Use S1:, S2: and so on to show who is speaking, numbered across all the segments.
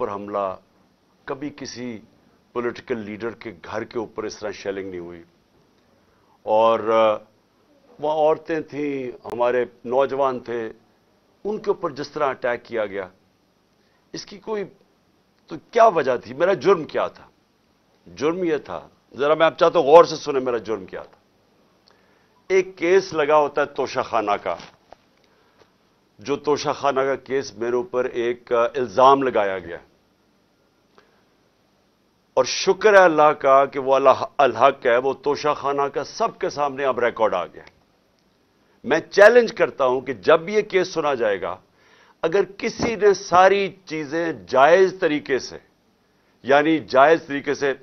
S1: اوپر حملہ, کبھی کسی پولیٹیکل لیڈر کے گھر کے اوپر اس طرح شیلنگ نہیں ہوئی. اور وہاں عورتیں تھیں, ہمارے نوجوان تھے, ان کے اوپر جس طرح اٹیک کیا گیا, اس کی کوئی تو کیا وجہ تھی؟ میرا جرم کیا تھا؟ جرم یہ تھا, ذرا میں آپ چاہتا ہوں غور سے سنیں میرا جرم کیا تھا. ایک کیس لگا ہوتا ہے توشہ خانہ کا, جو توشہ خانہ کا کیس میرے اوپر ایک الزام لگایا گیا, اور شکر ہے اللہ کا کہ وہ الحق ہے, وہ توشہ خانہ کا سب کے سامنے اب ریکارڈ آ گیا. میں چیلنج کرتا ہوں کہ جب یہ کیس سنا جائے گا, اگر کسی نے ساری چیزیں جائز طریقے سے, یعنی جائز طریقے سے,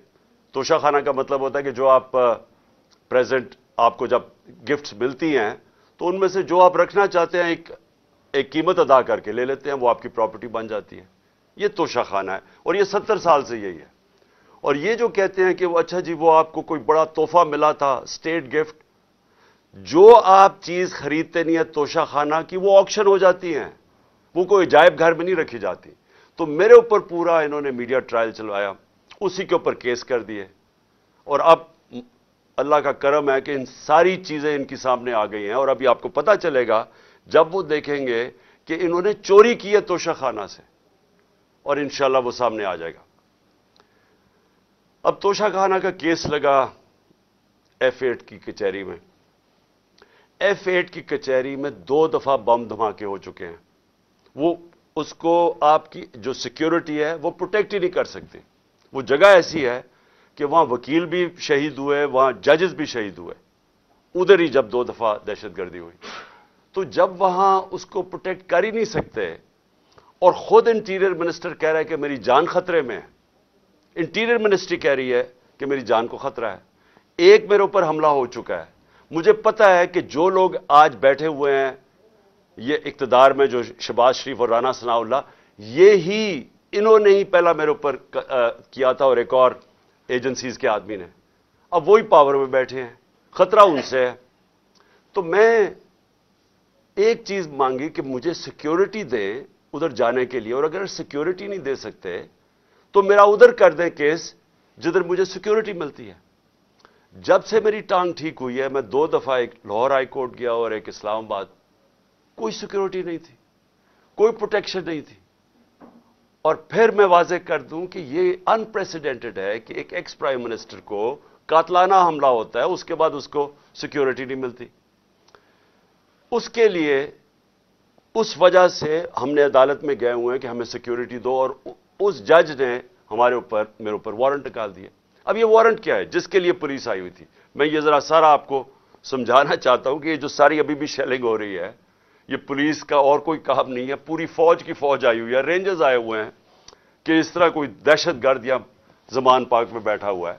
S1: توشہ خانہ کا مطلب ہوتا ہے کہ جو آپ پریزنٹ, آپ کو جب گفٹس ملتی ہیں تو ان میں سے جو آپ رکھنا چاہتے ہیں ایک قیمت ادا کر کے لے لیتے ہیں, وہ آپ کی پراپرٹی بن جاتی ہے. یہ توشہ خانہ ہے, اور یہ 70 سال سے یہی ہے. اور یہ جو کہتے ہیں کہ وہ اچھا جی وہ آپ کو کوئی بڑا تحفہ ملا تھا, اسٹیٹ گفٹ, جو آپ چیز خریدتے نہیں ہے توشہ خانہ کی, وہ آکشن ہو جاتی ہیں, وہ کوئی عجائب گھر میں نہیں رکھی جاتی. تو میرے اوپر پورا انہوں نے میڈیا ٹرائل چلوایا, اسی کے اوپر کیس کر دیے, اور اب اللہ کا کرم ہے کہ ان ساری چیزیں ان کی سامنے آ گئی ہیں. اور ابھی آپ کو پتہ چلے گا جب وہ دیکھیں گے کہ انہوں نے چوری کی ہے توشہ خانہ سے, اور انشاءاللہ وہ سامنے آ جائے گا. اب توشہ خانہ کا کیس لگا F8 کی کچہری میں. F8 کی کچہری میں 2 دفعہ بم دھماکے ہو چکے ہیں. وہ اس کو آپ کی جو سیکیورٹی ہے وہ پروٹیکٹ ہی نہیں کر سکتے. وہ جگہ ایسی ہے کہ وہاں وکیل بھی شہید ہوئے, وہاں ججز بھی شہید ہوئے, ادھر ہی جب 2 دفعہ دہشت گردی ہوئی. تو جب وہاں اس کو پروٹیکٹ کر ہی نہیں سکتے, اور خود انٹیریئر منسٹر کہہ رہا ہے کہ میری جان خطرے میں ہے, انٹیریئر منسٹری کہہ رہی ہے کہ میری جان کو خطرہ ہے. ایک میرے اوپر حملہ ہو چکا ہے. مجھے پتا ہے کہ جو لوگ آج بیٹھے ہوئے ہیں یہ اقتدار میں, جو شہباز شریف اور رانا ثناء اللہ, یہی انہوں نے ہی پہلا میرے اوپر کیا تھا, اور ایک اور ایجنسیز کے آدمی نے. اب وہی پاور میں بیٹھے ہیں, خطرہ ان سے ہے. تو میں ایک چیز مانگی کہ مجھے سیکیورٹی دیں ادھر جانے کے لیے, اور اگر سیکیورٹی نہیں دے سکتے تو میرا ادھر کر دیں کیس جدھر مجھے سیکیورٹی ملتی ہے. جب سے میری ٹانگ ٹھیک ہوئی ہے, میں 2 دفعہ ایک لاہور ہائی کورٹ گیا اور ایک اسلام آباد, کوئی سیکیورٹی نہیں تھی, کوئی پروٹیکشن نہیں تھی. اور پھر میں واضح کر دوں کہ یہ انپریسیڈنٹڈ ہے کہ ایک ایکس پرائم منسٹر کو قاتلانہ حملہ ہوتا ہے, اس کے بعد اس کو سیکیورٹی نہیں ملتی. اس کے لیے اس وجہ سے ہم نے عدالت میں گئے ہوئے ہیں کہ ہمیں سیکیورٹی دو, اور اس جج نے میرے اوپر وارنٹ نکال دیا. اب یہ وارنٹ کیا ہے؟ جس کے لیے پولیس آئی ہوئی تھی. میں یہ ذرا سارا آپ کو سمجھانا چاہتا ہوں کہ یہ جو ساری ابھی بھی شیلنگ ہو رہی ہے, یہ پولیس کا اور کوئی کام نہیں ہے, پوری فوج کی فوج آئی ہوئی ہے, رینجرز آئے ہوئے ہیں کہ اس طرح کوئی دہشت گرد یا زمان پاک میں بیٹھا ہوا ہے.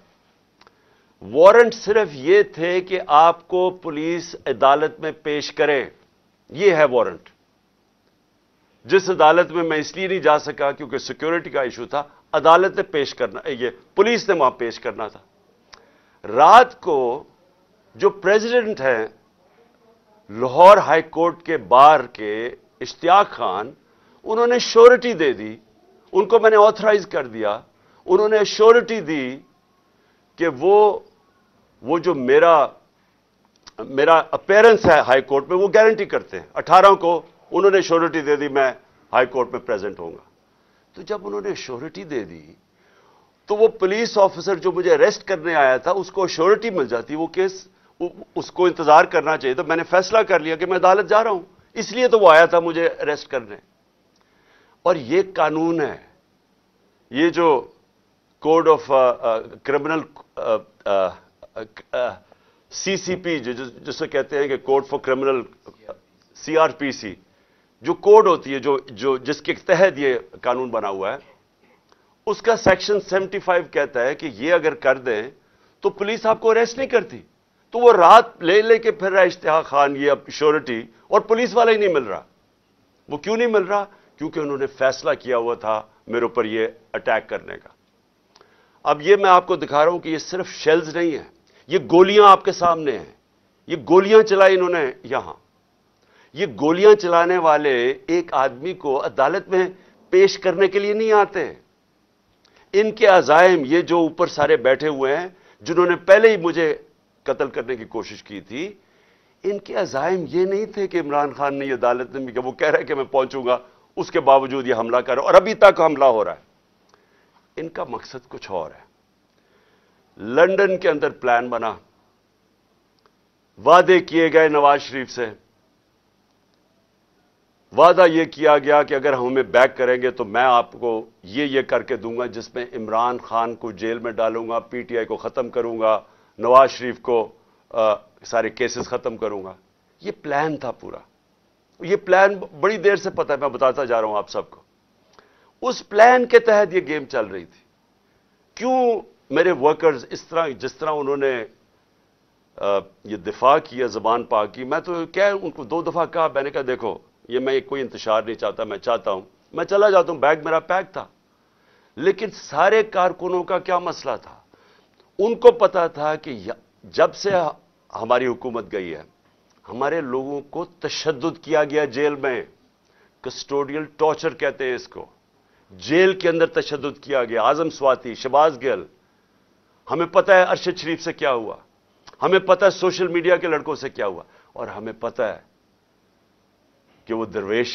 S1: وارنٹ صرف یہ تھے کہ آپ کو پولیس عدالت میں پیش کرے, یہ ہے وارنٹ. جس عدالت میں اس لیے نہیں جا سکا کیونکہ سیکیورٹی کا ایشو تھا, عدالت نے پیش کرنا, یہ پولیس نے وہاں پیش کرنا تھا. رات کو جو پریزیڈنٹ ہیں لاہور ہائی کورٹ کے بار کے, اشتیاق خان, انہوں نے شورٹی دے دی, ان کو میں نے آتھرائز کر دیا, انہوں نے شورٹی دی کہ وہ جو میرا اپیرنس ہے ہائی کورٹ میں وہ گارنٹی کرتے ہیں. 18 کو انہوں نے شورٹی دے دی میں ہائی کورٹ میں پریزنٹ ہوں گا. تو جب انہوں نے شورٹی دے دی تو وہ پولیس آفیسر جو مجھے اریسٹ کرنے آیا تھا اس کو شورٹی مل جاتی, وہ کیس اس کو انتظار کرنا چاہیے. تو میں نے فیصلہ کر لیا کہ میں عدالت جا رہا ہوں, اس لیے تو وہ آیا تھا مجھے اریسٹ کرنے. اور یہ قانون ہے, یہ جو کوڈ آف کرمنل CCP جسے کہتے ہیں کہ کوڈ فار کرمنل CRPC, جو کوڈ ہوتی ہے جس کے تحت یہ قانون بنا ہوا ہے, اس کا سیکشن 75 کہتا ہے کہ یہ اگر کر دیں تو پولیس آپ کو اریسٹ نہیں کرتی. تو وہ رات لے کے پھر رہا اشتیاق خان یہ اب شورٹی, اور پولیس والا ہی نہیں مل رہا. وہ کیوں نہیں مل رہا؟ کیونکہ انہوں نے فیصلہ کیا ہوا تھا میرے اوپر یہ اٹیک کرنے کا. اب یہ میں آپ کو دکھا رہا ہوں کہ یہ صرف شیلز نہیں ہیں, یہ گولیاں آپ کے سامنے ہیں. یہ گولیاں چلائی انہوں نے یہاں. یہ گولیاں چلانے والے ایک آدمی کو عدالت میں پیش کرنے کے لیے نہیں آتے, ان کے عزائم، یہ جو اوپر سارے بیٹھے ہوئے ہیں جنہوں نے پہلے ہی مجھے قتل کرنے کی کوشش کی تھی، ان کے عزائم یہ نہیں تھے کہ عمران خان نے، یہ عدالت نے بھی کہ وہ کہہ رہا ہے کہ میں پہنچوں گا، اس کے باوجود یہ حملہ کر رہا ہے اور ابھی تک حملہ ہو رہا ہے۔ ان کا مقصد کچھ اور ہے۔ لندن کے اندر پلان بنا، وعدے کیے گئے نواز شریف سے، وعدہ یہ کیا گیا کہ اگر ہمیں بیک کریں گے تو میں آپ کو یہ کر کے دوں گا، جس میں عمران خان کو جیل میں ڈالوں گا، پی ٹی آئی کو ختم کروں گا، نواز شریف کو سارے کیسز ختم کروں گا۔ یہ پلان تھا پورا۔ یہ پلان بڑی دیر سے پتہ ہے، میں بتاتا جا رہا ہوں آپ سب کو۔ اس پلان کے تحت یہ گیم چل رہی تھی۔ کیوں میرے ورکرز اس طرح، جس طرح انہوں نے یہ دفاع کیا زبان پاک کی، میں تو کیا ان کو 2 دفعہ کہا، میں نے کہا دیکھو یہ میں کوئی انتشار نہیں چاہتا، میں چاہتا ہوں میں چلا جاتا ہوں، بیگ میرا پیک تھا۔ لیکن سارے کارکنوں کا کیا مسئلہ تھا؟ ان کو پتا تھا کہ جب سے ہماری حکومت گئی ہے، ہمارے لوگوں کو تشدد کیا گیا جیل میں، کسٹوڈیل ٹارچر کہتے ہیں اس کو، جیل کے اندر تشدد کیا گیا۔ اعظم سواتی، شہباز گل، ہمیں پتہ ہے ارشد شریف سے کیا ہوا، ہمیں پتہ ہے سوشل میڈیا کے لڑکوں سے کیا ہوا، اور ہمیں پتہ ہے کہ وہ درویش،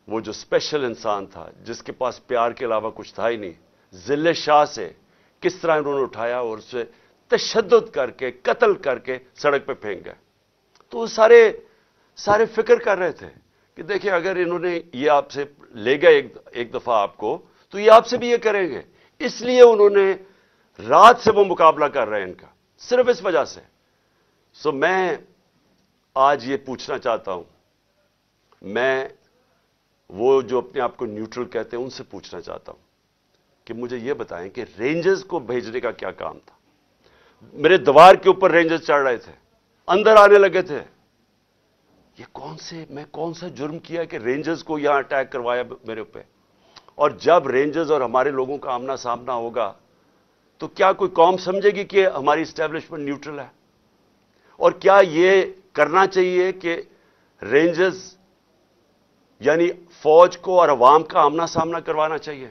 S1: وہ جو اسپیشل انسان تھا جس کے پاس پیار کے علاوہ کچھ تھا ہی نہیں، ذل شاہ سے کس طرح انہوں نے اٹھایا اور اسے تشدد کر کے قتل کر کے سڑک پہ پھینک گئے۔ تو وہ سارے فکر کر رہے تھے کہ دیکھیں اگر انہوں نے یہ آپ سے لے گئے ایک دفعہ آپ کو، تو یہ آپ سے بھی یہ کریں گے۔ اس لیے انہوں نے رات سے وہ مقابلہ کر رہے ہیں ان کا، صرف اس وجہ سے۔ سو میں آج یہ پوچھنا چاہتا ہوں، میں وہ جو اپنے آپ کو نیوٹرل کہتے ہیں ان سے پوچھنا چاہتا ہوں کہ مجھے یہ بتائیں کہ رینجرز کو بھیجنے کا کیا کام تھا؟ میرے دیوار کے اوپر رینجرز چڑھ رہے تھے، اندر آنے لگے تھے۔ میں کون سا جرم کیا کہ رینجرز کو یہاں اٹیک کروایا میرے اوپر؟ اور جب رینجرز اور ہمارے لوگوں کا آمنا سامنا ہوگا تو کیا کوئی قوم سمجھے گی کہ ہماری اسٹیبلشمنٹ نیوٹرل ہے؟ اور کیا یہ کرنا چاہیے کہ رینجرز یعنی فوج کو اور عوام کا آمنا سامنا کروانا چاہیے؟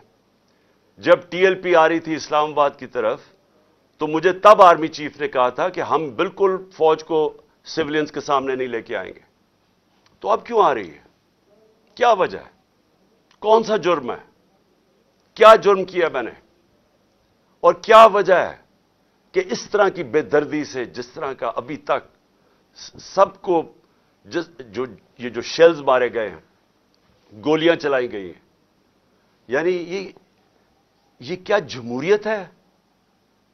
S1: جب ٹی ایل پی آ رہی تھی اسلام آباد کی طرف تو مجھے تب آرمی چیف نے کہا تھا کہ ہم بالکل فوج کو سیولینز کے سامنے نہیں لے کے آئیں گے۔ تو اب کیوں آ رہی ہے؟ کیا وجہ ہے؟ کون سا جرم ہے؟ کیا جرم کیا میں نے؟ اور کیا وجہ ہے کہ اس طرح کی بے دردی سے، جس طرح کا ابھی تک سب کو یہ جو شیلز مارے گئے ہیں، گولیاں چلائی گئی ہیں، یعنی یہ کیا جمہوریت ہے؟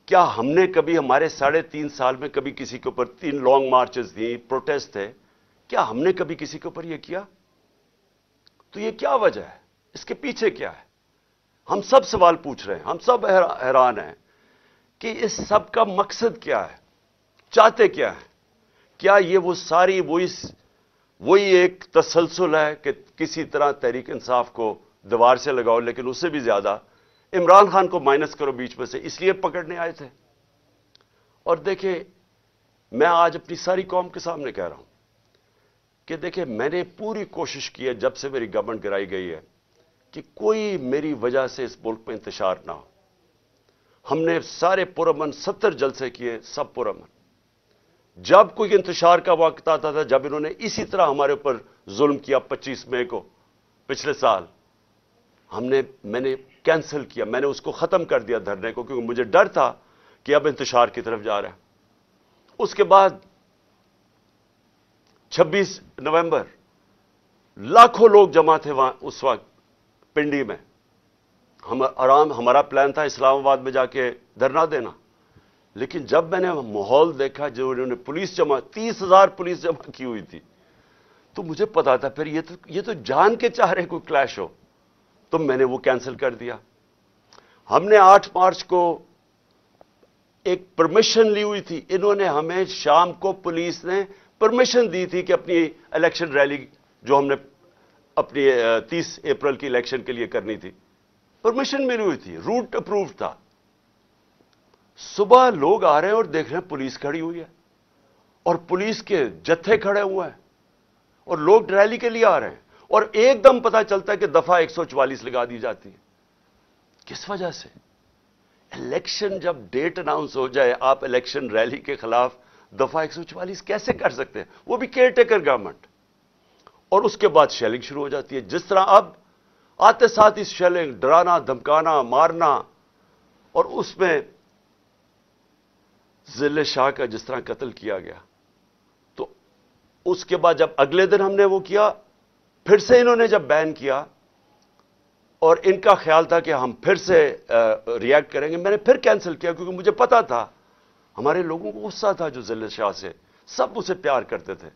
S1: کیا ہم نے کبھی ہمارے 3.5 سال میں کبھی کسی کے اوپر 3 لانگ مارچز تھیں، پروٹیسٹ تھے، کیا ہم نے کبھی کسی کے اوپر یہ کیا؟ تو یہ کیا وجہ ہے؟ اس کے پیچھے کیا ہے؟ ہم سب سوال پوچھ رہے ہیں، ہم سب حیران ہیں کہ اس سب کا مقصد کیا ہے؟ چاہتے کیا ہے؟ کیا یہ وہ ساری وہی ایک تسلسل ہے کہ کسی طرح تحریک انصاف کو دیوار سے لگاؤ، لیکن اس سے بھی زیادہ عمران خان کو مائنس کرو بیچ میں سے، اس لیے پکڑنے آئے تھے؟ اور دیکھیں، میں آج اپنی ساری قوم کے سامنے کہہ رہا ہوں کہ دیکھیں، میں نے پوری کوشش کی ہے جب سے میری گورنمنٹ گرائی گئی ہے کہ کوئی میری وجہ سے اس ملک میں انتشار نہ ہو۔ ہم نے سارے پرامن 70 جلسے کیے، سب پرامن۔ جب کوئی انتشار کا وقت آتا تھا، جب انہوں نے اسی طرح ہمارے اوپر ظلم کیا 25 مئی کو پچھلے سال، میں نے کینسل کیا، میں نے اس کو ختم کر دیا دھرنے کو، کیونکہ مجھے ڈر تھا کہ اب انتشار کی طرف جا رہا ہے۔ اس کے بعد 26 نومبر لاکھوں لوگ جمع تھے وہاں اس وقت پنڈی میں۔ ہمارا پلان تھا اسلام آباد میں جا کے دھرنا دینا، لیکن جب میں نے ماحول دیکھا جو انہوں نے 30,000 پولیس جمع کی ہوئی تھی، تو مجھے پتا تھا پھر یہ تو جان کے چاہ رہے کوئی کلیش ہو، تو میں نے وہ کینسل کر دیا۔ ہم نے 8 مارچ کو ایک پرمیشن لی ہوئی تھی، انہوں نے ہمیں شام کو پولیس نے پرمیشن دی تھی کہ اپنی الیکشن ریلی جو ہم نے اپنی 30 اپریل کی الیکشن کے لیے کرنی تھی، پرمیشن ملی ہوئی تھی، روٹ اپرووڈ تھا۔ صبح لوگ آ رہے ہیں اور دیکھ رہے ہیں پولیس کھڑی ہوئی ہے اور پولیس کے جتھے کھڑے ہوئے ہیں اور لوگ ریلی کے لیے آ رہے ہیں، اور ایک دم پتہ چلتا ہے کہ دفعہ 144 لگا دی جاتی ہے۔ کس وجہ سے؟ الیکشن جب ڈیٹ اناؤنس ہو جائے، آپ الیکشن ریلی کے خلاف دفعہ 144 کیسے کر سکتے ہیں؟ وہ بھی کیئر ٹیکر گورنمنٹ. اور اس کے بعد شیلنگ شروع ہو جاتی ہے. جس طرح اب آتے ساتھ اس شیلنگ، ڈرانا، دھمکانا، مارنا، اور اس میں ضلع شاہ کا جس طرح قتل کیا گیا. تو اس کے بعد جب اگلے دن ہم نے وہ کیا، پھر سے انہوں نے جب بین کیا، اور ان کا خیال تھا کہ ہم پھر سے ریئیکٹ کریں گے، میں نے پھر کینسل کیا، کیونکہ مجھے پتا تھا ہمارے لوگوں کو غصہ تھا جو ضلع شاہ سے، سب اسے پیار کرتے تھے.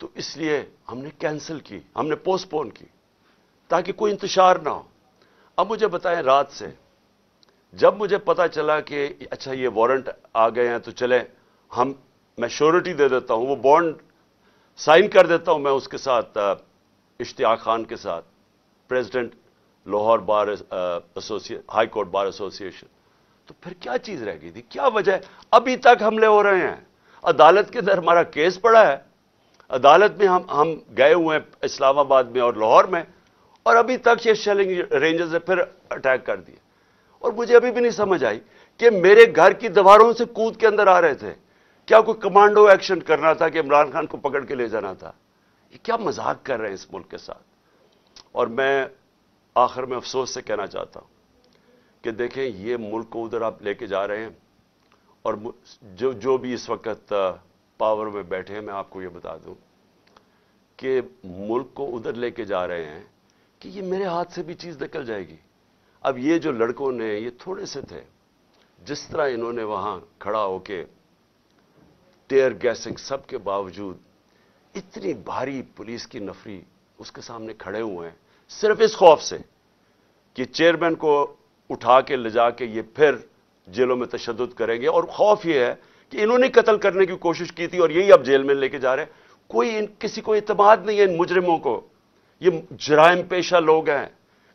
S1: تو اس لیے ہم نے کینسل کی، ہم نے پوسٹ پون کی تاکہ کوئی انتشار نہ ہو. اب مجھے بتائیں، رات سے جب مجھے پتا چلا کہ اچھا یہ وارنٹ آ گئے ہیں، تو چلیں میں شیورٹی دے دیتا ہوں، وہ بانڈ سائن کر دیتا ہوں میں اس کے ساتھ، اشتیاق خان کے ساتھ، پریزیڈنٹ لاہور بار ہائی کورٹ بار ایسوسی ایشن. تو پھر کیا چیز رہ گئی تھی؟ کیا وجہ ہے؟ ابھی تک حملے ہو رہے ہیں. عدالت کے اندر ہمارا کیس پڑا ہے، عدالت میں ہم گئے ہوئے ہیں اسلام آباد میں اور لاہور میں، اور ابھی تک یہ شیلنگ رینجرز نے پھر اٹیک کر دیے. اور مجھے ابھی بھی نہیں سمجھ آئی کہ میرے گھر کی دیواروں سے کود کے اندر آ رہے تھے. کیا کوئی کمانڈو ایکشن کرنا تھا کہ عمران خان کو پکڑ کے لے جانا تھا؟ یہ کیا مذاق کر رہے ہیں اس ملک کے ساتھ؟ اور میں آخر میں افسوس سے کہنا چاہتا ہوں کہ دیکھیں، یہ ملک کو ادھر آپ لے کے جا رہے ہیں، اور جو بھی اس وقت پاور میں بیٹھے ہیں، میں آپ کو یہ بتا دوں کہ ملک کو ادھر لے کے جا رہے ہیں کہ یہ میرے ہاتھ سے بھی چیز نکل جائے گی. اب یہ جو لڑکوں نے، یہ تھوڑے سے تھے، جس طرح انہوں نے وہاں کھڑا ہو کے ٹیئر گیسنگ سب کے باوجود، اتنی بھاری پولیس کی نفری اس کے سامنے کھڑے ہوئے ہیں، صرف اس خوف سے کہ چیئرمین کو اٹھا کے لے جا کے یہ پھر جیلوں میں تشدد کریں گے. اور خوف یہ ہے کہ انہوں نے قتل کرنے کی کوشش کی تھی اور یہی اب جیل میں لے کے جا رہے ہیں. کسی کو اعتماد نہیں ہے ان مجرموں کو. یہ جرائم پیشہ لوگ ہیں،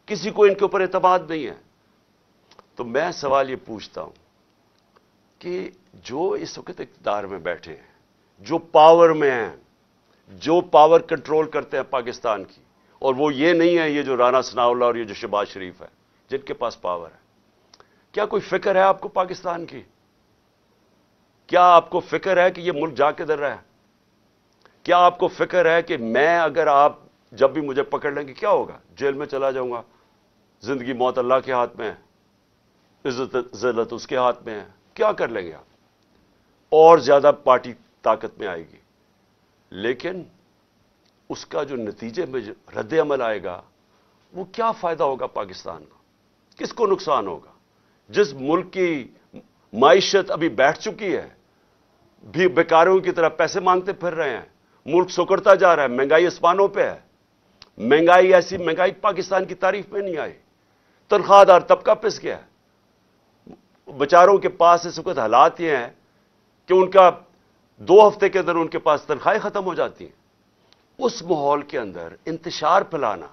S1: کسی کو ان کے اوپر اعتماد نہیں ہے. تو میں سوال یہ پوچھتا ہوں کہ جو اس وقت اقتدار میں بیٹھے ہیں، جو پاور میں ہیں، جو پاور کنٹرول کرتے ہیں پاکستان کی، اور وہ یہ نہیں ہے یہ جو رانا ثناء اللہ اور یہ جو شہباز شریف ہے جن کے پاس پاور ہے، کیا کوئی فکر ہے آپ کو پاکستان کی؟ کیا آپ کو فکر ہے کہ یہ ملک جا کدھر رہا ہے؟ کیا آپ کو فکر ہے کہ میں اگر آپ جب بھی مجھے پکڑ لیں گے کیا ہوگا؟ جیل میں چلا جاؤں گا. زندگی موت اللہ کے ہاتھ میں ہے، عزت ذلت اس کے ہاتھ میں ہے. کیا کر لیں گے آپ؟ اور زیادہ پارٹی طاقت میں آئے گی، لیکن اس کا جو نتیجے میں رد عمل آئے گا، وہ کیا فائدہ ہوگا پاکستان کو؟ کس کو نقصان ہوگا؟ جس ملک کی معیشت ابھی بیٹھ چکی ہے، بھی بیکاروں کی طرح پیسے مانگتے پھر رہے ہیں، ملک سکڑتا جا رہا ہے، مہنگائی آسمانوں پہ ہے. مہنگائی ایسی مہنگائی پاکستان کی تاریخ میں نہیں آئی. تنخواہ دار طبقہ پس گیا ہے. بیچاروں کے پاس اس وقت حالات یہ ہیں کہ ان کا 2 ہفتے کے اندر ان کے پاس تنخواہیں ختم ہو جاتی ہیں. اس ماحول کے اندر انتشار پھیلانا،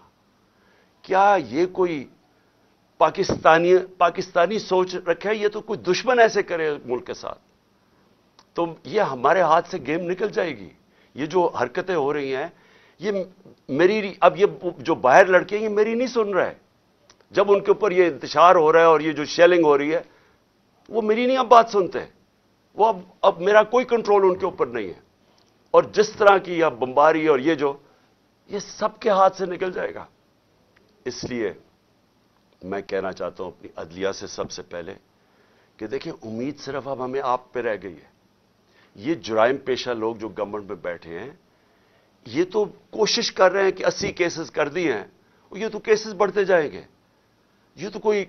S1: کیا یہ کوئی پاکستانی سوچ رکھے؟ یہ تو کوئی دشمن ایسے کرے ملک کے ساتھ تو یہ ہمارے ہاتھ سے گیم نکل جائے گی. یہ جو حرکتیں ہو رہی ہیں، یہ میری، اب یہ جو باہر لڑکے ہیں یہ میری نہیں سن رہے. جب ان کے اوپر یہ انتشار ہو رہا ہے اور یہ جو شیلنگ ہو رہی ہے، وہ میری نہیں اب بات سنتے. وہ اب میرا کوئی کنٹرول ان کے اوپر نہیں ہے. اور جس طرح کی اب بمباری اور یہ سب کے ہاتھ سے نکل جائے گا. اس لیے میں کہنا چاہتا ہوں اپنی عدلیہ سے سب سے پہلے کہ دیکھیں، امید صرف اب ہمیں آپ پہ رہ گئی ہے. یہ جرائم پیشہ لوگ جو گورنمنٹ میں بیٹھے ہیں، یہ تو کوشش کر رہے ہیں کہ 80 کیسز کر دی ہیں، یہ تو کیسز بڑھتے جائیں گے. یہ تو کوئی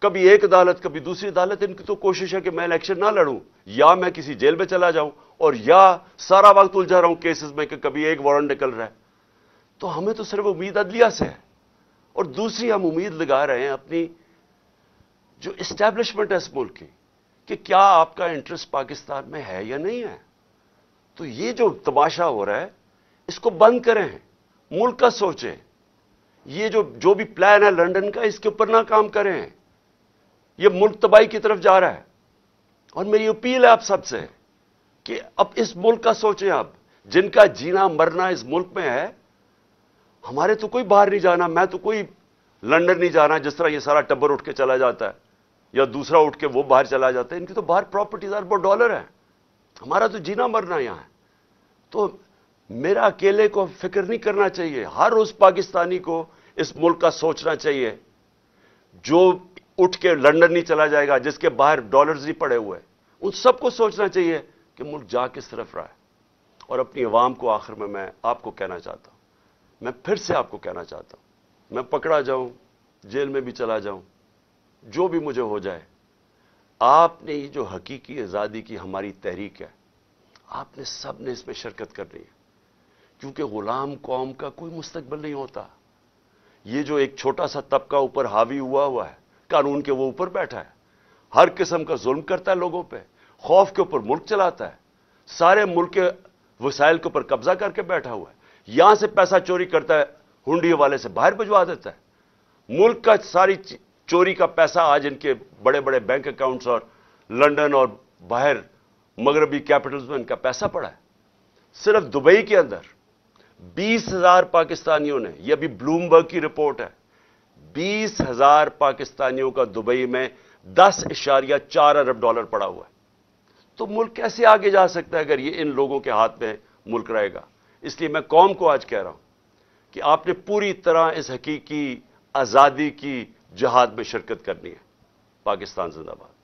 S1: کبھی ایک عدالت کبھی دوسری عدالت، ان کی تو کوشش ہے کہ میں الیکشن نہ لڑوں، یا میں کسی جیل میں چلا جاؤں، اور یا سارا وقت الجھا رہا ہوں کیسز میں کہ کبھی ایک وارنٹ نکل رہا ہے. تو ہمیں تو صرف امید عدلیہ سے ہے. اور دوسری ہم امید لگا رہے ہیں اپنی جو اسٹیبلشمنٹ ہے اس ملک کی، کہ کیا آپ کا انٹرسٹ پاکستان میں ہے یا نہیں ہے. تو یہ جو تماشا ہو رہا ہے اس کو بند کریں، ملک کا سوچیں. یہ جو بھی پلان ہے لندن کا، اس کے اوپر نہ کام کریں. یہ ملک تباہی کی طرف جا رہا ہے. اور میری اپیل ہے آپ سب سے کہ اب اس ملک کا سوچیں. اب جن کا جینا مرنا اس ملک میں ہے، ہمارے تو کوئی باہر نہیں جانا. میں تو کوئی لنڈن نہیں جانا جس طرح یہ سارا ٹبر اٹھ کے چلا جاتا ہے یا دوسرا اٹھ کے وہ باہر چلا جاتا ہے. ان کی تو باہر پراپرٹیز اربوں ڈالر ہیں. ہمارا تو جینا مرنا یہاں ہے. تو میرا اکیلے کو فکر نہیں کرنا چاہیے. ہر اس پاکستانی کو اس ملک کا سوچنا چاہیے جو اٹھ کے لنڈن نہیں چلا جائے گا, جس کے باہر ڈالرز نہیں پڑے ہوئے. ان سب کو سوچنا چاہیے کہ ملک جا کس طرف رہا ہے. اور اپنی عوام کو آخر میں آپ کو کہنا چاہتا ہوں, میں پھر سے آپ کو کہنا چاہتا ہوں, میں پکڑا جاؤں, جیل میں بھی چلا جاؤں, جو بھی مجھے ہو جائے, آپ نے یہ جو حقیقی آزادی کی ہماری تحریک ہے, آپ نے سب نے اس میں شرکت کرنی ہے. کیونکہ غلام قوم کا کوئی مستقبل نہیں ہوتا. یہ جو ایک چھوٹا سا طبقہ اوپر حاوی ہوا ہے, قانون کے وہ اوپر بیٹھا ہے, ہر قسم کا ظلم کرتا ہے لوگوں پہ, خوف کے اوپر ملک چلاتا ہے, سارے ملک کے وسائل کے اوپر قبضہ کر کے بیٹھا ہوا ہے. یہاں سے پیسہ چوری کرتا ہے, ہنڈی والے سے باہر بھجوا دیتا ہے. ملک کا ساری چوری کا پیسہ آج ان کے بڑے بڑے بینک اکاؤنٹس اور لنڈن اور باہر مغربی کیپٹلز میں ان کا پیسہ پڑا ہے. صرف دبئی کے اندر 20,000 پاکستانیوں نے, یہ ابھی بلومبرگ کی رپورٹ ہے, 20,000 پاکستانیوں کا دبئی میں $10.4 ارب پڑا ہوا ہے. تو ملک کیسے آگے جا سکتا ہے اگر یہ ان لوگوں کے ہاتھ میں ملک رہے گا. اس لیے میں قوم کو آج کہہ رہا ہوں کہ آپ نے پوری طرح اس حقیقی آزادی کی جہاد میں شرکت کرنی ہے. پاکستان زندہ باد.